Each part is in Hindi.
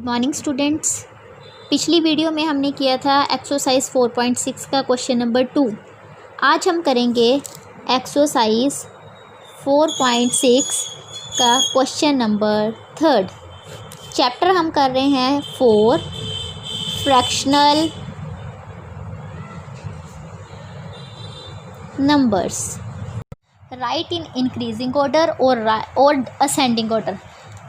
Morning students. पिछली वीडियो में हमने किया था एक्सरसाइज 4.6 का क्वेश्चन नंबर 2। आज हम करेंगे एक्सरसाइज 4.6 का क्वेश्चन नंबर 3। चैप्टर हम कर रहे हैं 4 fractional numbers. Right in increasing order और असेंडिंग ऑर्डर।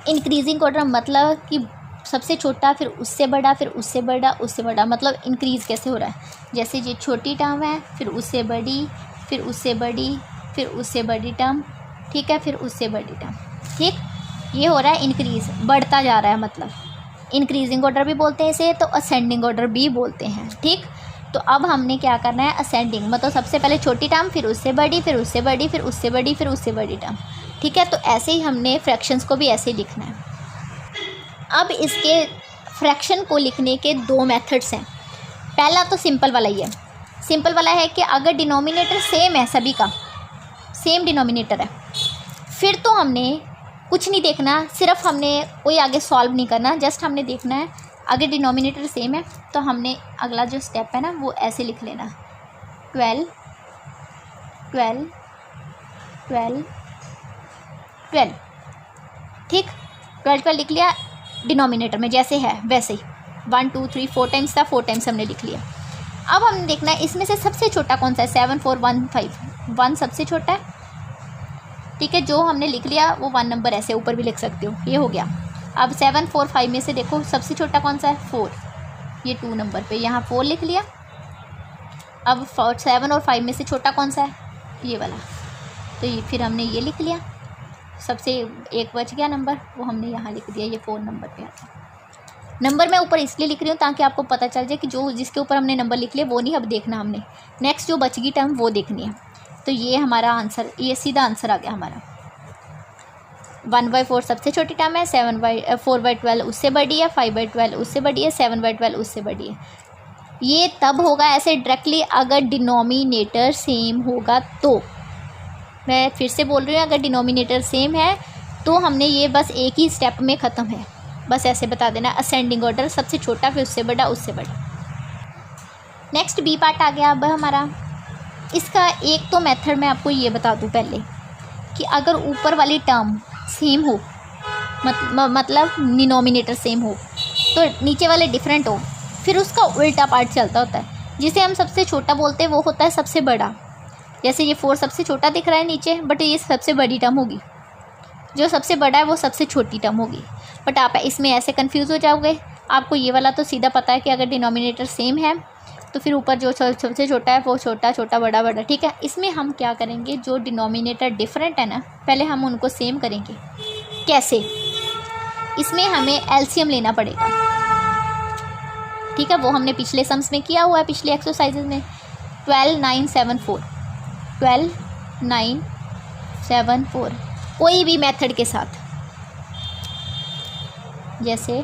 इंक्रीजिंग ऑर्डर मतलब कि सबसे छोटा, फिर उससे बड़ा, फिर उससे बड़ा, उससे बड़ा, मतलब इंक्रीज़ कैसे हो रहा है। जैसे ये छोटी टर्म है, फिर उससे बड़ी, फिर उससे बड़ी, फिर उससे बड़ी टर्म, ठीक है, फिर उससे बड़ी टर्म, ठीक। ये हो रहा है इंक्रीज़, बढ़ता जा रहा है, मतलब इंक्रीजिंग ऑर्डर भी बोलते हैं इसे, तो असेंडिंग ऑर्डर भी बोलते हैं, ठीक। तो अब हमने क्या करना है, असेंडिंग, मतलब सबसे पहले छोटी टर्म, फिर उससे बड़ी, फिर उससे बड़ी, फिर उससे बड़ी, फिर उससे बड़ी टर्म, ठीक है। तो ऐसे ही हमने फ्रैक्शंस को भी ऐसे ही लिखना है। अब इसके फ्रैक्शन को लिखने के दो मेथड्स हैं। पहला तो सिंपल वाला ही है। सिंपल वाला है कि अगर डिनोमिनेटर सेम है, सभी का सेम डिनोमिनेटर है, फिर तो हमने कुछ नहीं देखना, सिर्फ हमने कोई आगे सॉल्व नहीं करना, जस्ट हमने देखना है अगर डिनोमिनेटर सेम है तो हमने अगला जो स्टेप है ना वो ऐसे लिख लेना, 12 12 12 12, ठीक। 12 12 लिख लिया डिनोमिनेटर में, जैसे है वैसे ही 1 2 3 4 टाइम्स था, 4 टाइम्स हमने लिख लिया। अब हमने देखना है इसमें से सबसे छोटा कौन सा है, 7 4 1 5, 1 सबसे छोटा है, ठीक है। जो हमने लिख लिया वो 1 नंबर ऐसे ऊपर भी लिख सकते हो, ये हो गया। अब 7 4 5 में से देखो सबसे छोटा कौन सा है, 4, ये 2 नंबर पे यहाँ 4 लिख लिया। अब 7 और 5 में से छोटा कौन सा है, ये वाला, तो ये फिर हमने ये लिख लिया। सबसे एक बच गया नंबर, वो हमने यहाँ लिख दिया, ये 4 नंबर पे आता है। नंबर मैं ऊपर इसलिए लिख रही हूँ ताकि आपको पता चल जाए कि जो जिसके ऊपर हमने नंबर लिख लिया वो नहीं अब देखना, हमने नेक्स्ट जो बच गई टर्म वो देखनी है। तो ये हमारा आंसर, ये सीधा आंसर आ गया हमारा। 1/4 सबसे छोटी टर्म है, 4/12 उससे बड़ी है, 5/12 उससे बड़ी है, 7/12 उससे बड़ी है। ये तब होगा ऐसे डायरेक्टली अगर डिनोमिनेटर सेम होगा तो। मैं फिर से बोल रही हूँ, अगर डिनोमिनेटर सेम है तो हमने ये बस एक ही स्टेप में ख़त्म है, बस ऐसे बता देना, असेंडिंग ऑर्डर, सबसे छोटा, फिर उससे बड़ा, उससे बड़ा। नेक्स्ट बी पार्ट आ गया अब हमारा। इसका एक तो मेथड मैं आपको ये बता दूँ पहले कि अगर ऊपर वाली टर्म सेम हो, मतलब डिनोमिनेटर सेम हो, तो नीचे वाले डिफरेंट हो, फिर उसका उल्टा पार्ट चलता होता है, जिसे हम सबसे छोटा बोलते हैं, वो होता है सबसे बड़ा। जैसे ये 4 सबसे छोटा दिख रहा है नीचे, बट ये सबसे बड़ी टर्म होगी, जो सबसे बड़ा है वो सबसे छोटी टर्म होगी। बट आप इसमें ऐसे कंफ्यूज हो जाओगे, आपको ये वाला तो सीधा पता है कि अगर डिनोमिनेटर सेम है तो फिर ऊपर जो सबसे छोटा है वो छोटा छोटा बड़ा बड़ा, ठीक है। इसमें हम क्या करेंगे, जो डिनोमिनेटर डिफरेंट है ना, पहले हम उनको सेम करेंगे। कैसे, इसमें हमें एलसीएम लेना पड़ेगा, ठीक है। वो हमने पिछले सम्स में किया हुआ है, पिछले एक्सरसाइजेज में। 12 9 7 4, 12 9 7 4, कोई भी मेथड के साथ, जैसे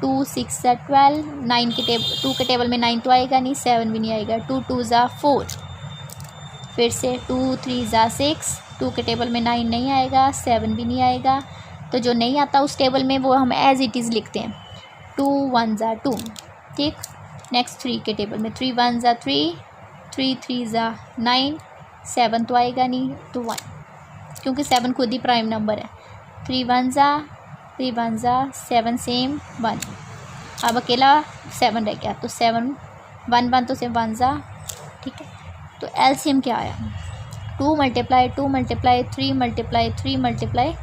2 6 12, 9 के 2 के टेबल में 9 तो आएगा नहीं, 7 भी नहीं आएगा, 2 2 4, फिर से 2 3 6, 2 के टेबल में 9 नहीं आएगा, 7 भी नहीं आएगा। तो जो नहीं आता उस टेबल में वो हम एज इट इज़ लिखते हैं, 2 1 2, ठीक। नेक्स्ट 3 के टेबल में 3 1 3, 3 3 9, 7 तो आएगा नहीं, तो 1, क्योंकि 7 खुद ही प्राइम नंबर है। 3 1 7 सेम 1, अब अकेला 7 रह गया, तो 7 1 1 तो सिर्फ 1, ठीक है। तो एलसीएम क्या आया, 2 × 2 × 3 × 3 ×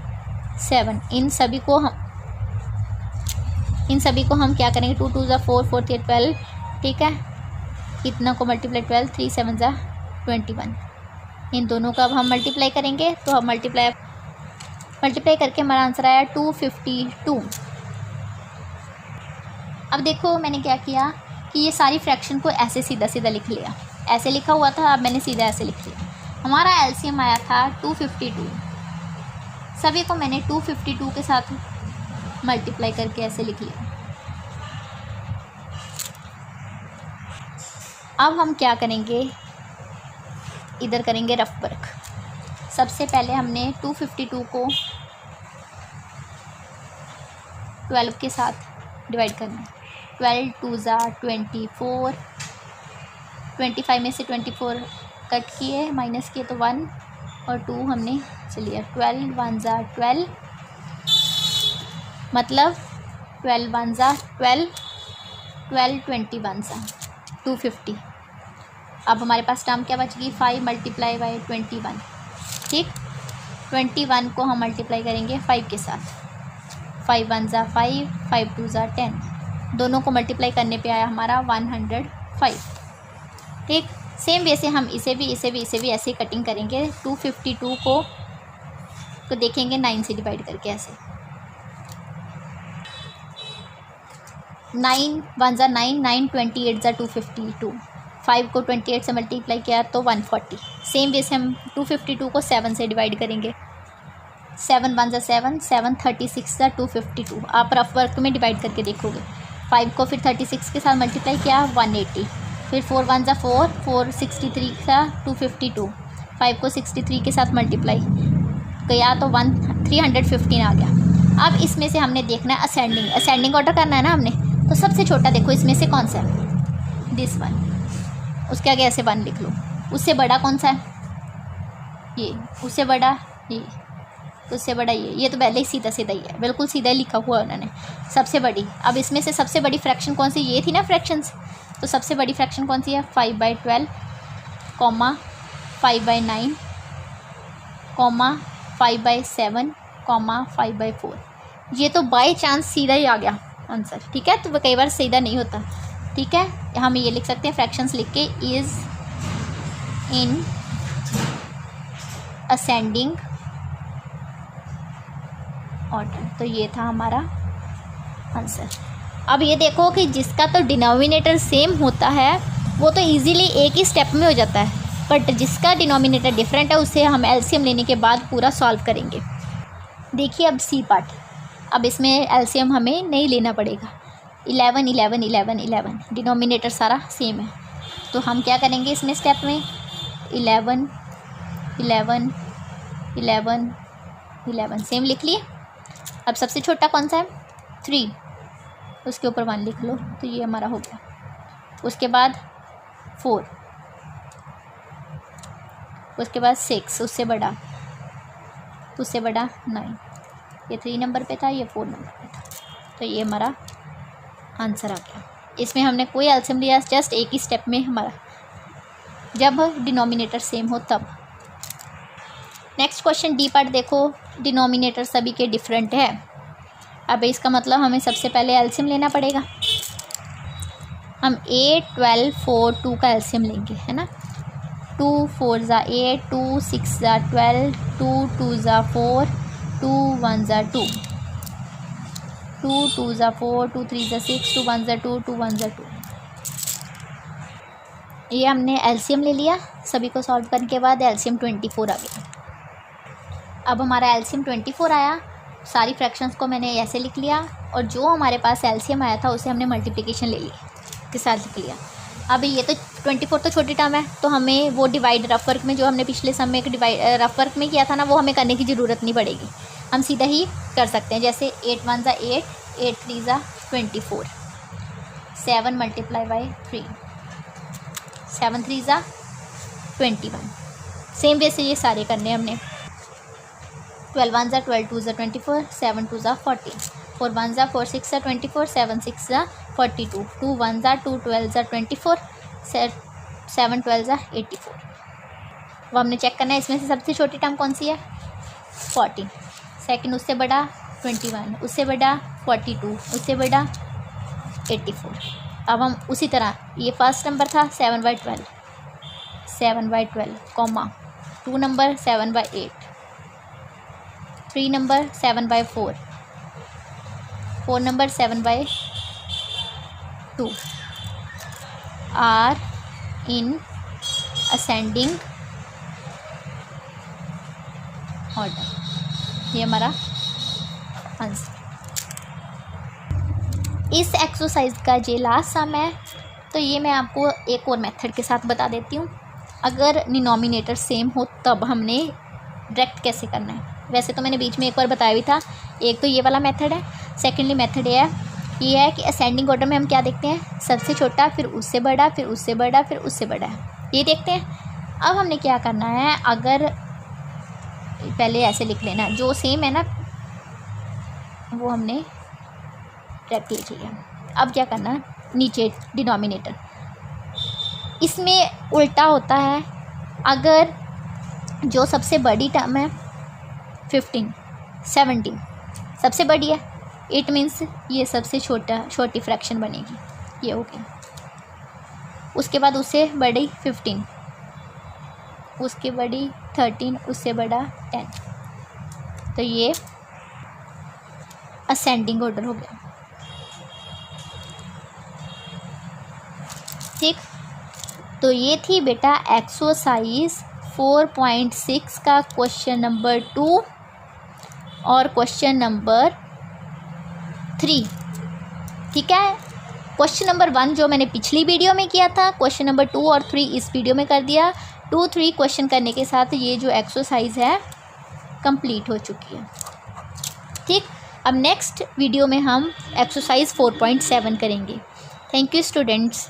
7। इन सभी को हम क्या करेंगे, 2 2 4 4 3 12, ठीक है। इतना को मल्टीप्लाई 12, 3 7 21। इन दोनों का अब हम मल्टीप्लाई करेंगे, तो हम मल्टीप्लाई करके हमारा आंसर आया 252। अब देखो मैंने क्या किया कि ये सारी फ्रैक्शन को ऐसे सीधा सीधा लिख लिया, ऐसे लिखा हुआ था, अब मैंने सीधा ऐसे लिख लिया। हमारा एलसीएम आया था 252, सभी को मैंने 252 के साथ मल्टीप्लाई करके ऐसे लिख लिया। अब हम क्या करेंगे, इधर करेंगे रफ वर्क। सबसे पहले हमने 252 को 12 के साथ डिवाइड करना है। 12 2 ज़ा 24, 25 में से 24 कट किए माइनस किए तो 1 और 2 हमने चलिए 12 1 ज़ा 12, मतलब 12 1 ज़ा 12, 12 21 ज़ा 250। अब हमारे पास टर्म क्या बच गई 5 मल्टीप्लाई बाई 21। ठीक, 21 को हम मल्टीप्लाई करेंगे 5 के साथ। 5 1 ज़ा 5, 5 2 ज़ा 10, दोनों को मल्टीप्लाई करने पे आया हमारा 105। ठीक, सेम वे से हम इसे भी ऐसे कटिंग करेंगे। 252 को देखेंगे 9 से डिवाइड करके ऐसे। 9 1 ज़ा 9, 9 28 ज़ा 252, 5 को 28 से मल्टीप्लाई किया तो 140। सेम वे से हम 252 को 7 से डिवाइड करेंगे। 7 1 ज़ा 7, 7 36 ज़ा 252। आप रफ वर्क में डिवाइड करके देखोगे। 5 को फिर 36 के साथ मल्टीप्लाई किया 180, फिर 4 1 ज़ा 4, 4 63 ज़ा 252, 5 को 63 के साथ मल्टीप्लाई किया तो 315 आ गया। अब इसमें से हमने देखना है असेंडिंग ऑर्डर करना है ना हमने, तो सबसे छोटा देखो इसमें से कौन सा है, दिस वन। उसके आगे ऐसे 1 लिख लो। उससे बड़ा कौन सा है, ये। उससे बड़ा ये, उससे बड़ा ये तो पहले ही सीधा ही है, बिल्कुल सीधा ही लिखा हुआ है उन्होंने। सबसे बड़ी, अब इसमें से सबसे बड़ी फ्रैक्शन कौन सी, ये थी ना फ्रैक्शंस, तो सबसे बड़ी फ्रैक्शन कौन सी है 5/12, 5/9, 5/7, 5/4। ये तो बाय चांस सीधा ही आ गया आंसर। ठीक है, तो कई बार सीधा नहीं होता। ठीक है, हम ये लिख सकते हैं फ्रैक्शंस लिख के, इज़ इन असेंडिंग ऑर्डर। तो ये था हमारा आंसर। अब ये देखो कि जिसका तो डिनोमिनेटर सेम होता है वो तो इजीली एक ही स्टेप में हो जाता है, बट जिसका डिनोमिनेटर डिफरेंट है उसे हम एलसीएम लेने के बाद पूरा सॉल्व करेंगे। देखिए अब सी पार्ट, अब इसमें एलसीएम हमें नहीं लेना पड़ेगा। 11 11 11 11, डिनोमिनेटर सारा सेम है, तो हम क्या करेंगे इसमें स्टेप में 11 11 11 11 सेम लिख लिए। अब सबसे छोटा कौन सा है 3, उसके ऊपर 1 लिख लो, तो ये हमारा हो गया। उसके बाद 4, उसके बाद 6, उससे बड़ा 9, ये 3 नंबर पे था, ये 4 नंबर पे था, तो ये हमारा आंसर आ गया। इसमें हमने कोई एलसीएम लिया, जस्ट एक ही स्टेप में हमारा, जब डिनोमिनेटर सेम हो तब। नेक्स्ट क्वेश्चन डी पार्ट देखो, डिनोमिनेटर सभी के डिफरेंट है। अब इसका मतलब हमें सबसे पहले एलसीएम लेना पड़ेगा। हम 8 12 4 2 का एलसीएम लेंगे, है ना। 2 4 ज़ा 8, 2 6 ज़ा 12, 2 2 ज़ा 4, 2 1 ज़ा 2, 2 2 ज़ा 4, 2 3 ज़ा 6, 2 1 ज़ा 2, 2 1 ज़ा 2। ये हमने एलसीएम ले लिया। सभी को सॉल्व करने के बाद एलसीएम 24 आ गया। अब हमारा एलसीएम 24 आया, सारी फ्रैक्शंस को मैंने ऐसे लिख लिया, और जो हमारे पास एलसीएम आया था उसे हमने मल्टीप्लिकेशन ले ली के साथ लिख लिया। अब ये तो 24 तो छोटी टर्म है, तो हमें वो डिवाइड रफ वर्क में जो हमने पिछले सम में डिवाइड रफ वर्क में किया था ना, वो हमें करने की ज़रूरत नहीं पड़ेगी, हम सीधा ही कर सकते हैं। जैसे 8 1 ज़ा 8, 8 3 ज़ा 24, 7 मल्टीप्लाई बाई 3, 7 3 ज़ा 21। सेम वे से ये सारे करने हमने। 12 1 ज़ा 12, 2 ज़ा 24, 7 2 ज़ा 40, 4 1 ज़ा 4, 6 ज़ा 24, 7 6 ज़ा 42, 2 1 ज़ा 2, 12 ज़ा 24, 7 12 ज़ा 84। वो हमने चेक करना है इसमें से सबसे छोटी टर्म कौन सी है 14, सेकंड उससे बड़ा 21, उससे बड़ा 42, उससे बड़ा 84। अब हम उसी तरह, ये फर्स्ट नंबर था 7/12, 7/12 comma 2 number 7/8, 3 number 7/4, 4 number 7/2 are in ascending order. ये हमारा आंसर। इस एक्सरसाइज का ये लास्ट सम है, तो ये मैं आपको एक और मेथड के साथ बता देती हूँ। अगर डिनोमिनेटर सेम हो तब हमने डायरेक्ट कैसे करना है। वैसे तो मैंने बीच में एक बार बताया भी था। एक तो ये वाला मेथड है, सेकेंडली मेथड ये है ये है कि असेंडिंग ऑर्डर में हम क्या देखते हैं, सबसे छोटा फिर उससे बड़ा फिर उससे बड़ा फिर उससे बड़ा, ये देखते हैं। अब हमने क्या करना है, अगर पहले ऐसे लिख लेना, जो सेम है ना वो हमने रख लिया। अब क्या करना, नीचे डिनोमिनेटर, इसमें उल्टा होता है। अगर जो सबसे बड़ी टर्म है 15 17 सबसे बड़ी है, इट मीन्स ये सबसे छोटी फ्रैक्शन बनेगी, ये हो गया। उसके बाद उससे बड़ी 15, उसके बड़ी 13, उससे बड़ा 10, तो ये असेंडिंग ऑर्डर हो गया। ठीक, तो ये थी बेटा एक्सरसाइज 4.6 का क्वेश्चन नंबर 2 और क्वेश्चन नंबर 3। ठीक है, क्वेश्चन नंबर 1 जो मैंने पिछली वीडियो में किया था, क्वेश्चन नंबर 2 और 3 इस वीडियो में कर दिया। 2-3 क्वेश्चन करने के साथ ये जो एक्सरसाइज है कंप्लीट हो चुकी है। ठीक, अब नेक्स्ट वीडियो में हम एक्सरसाइज 4.7 करेंगे। Thank you students.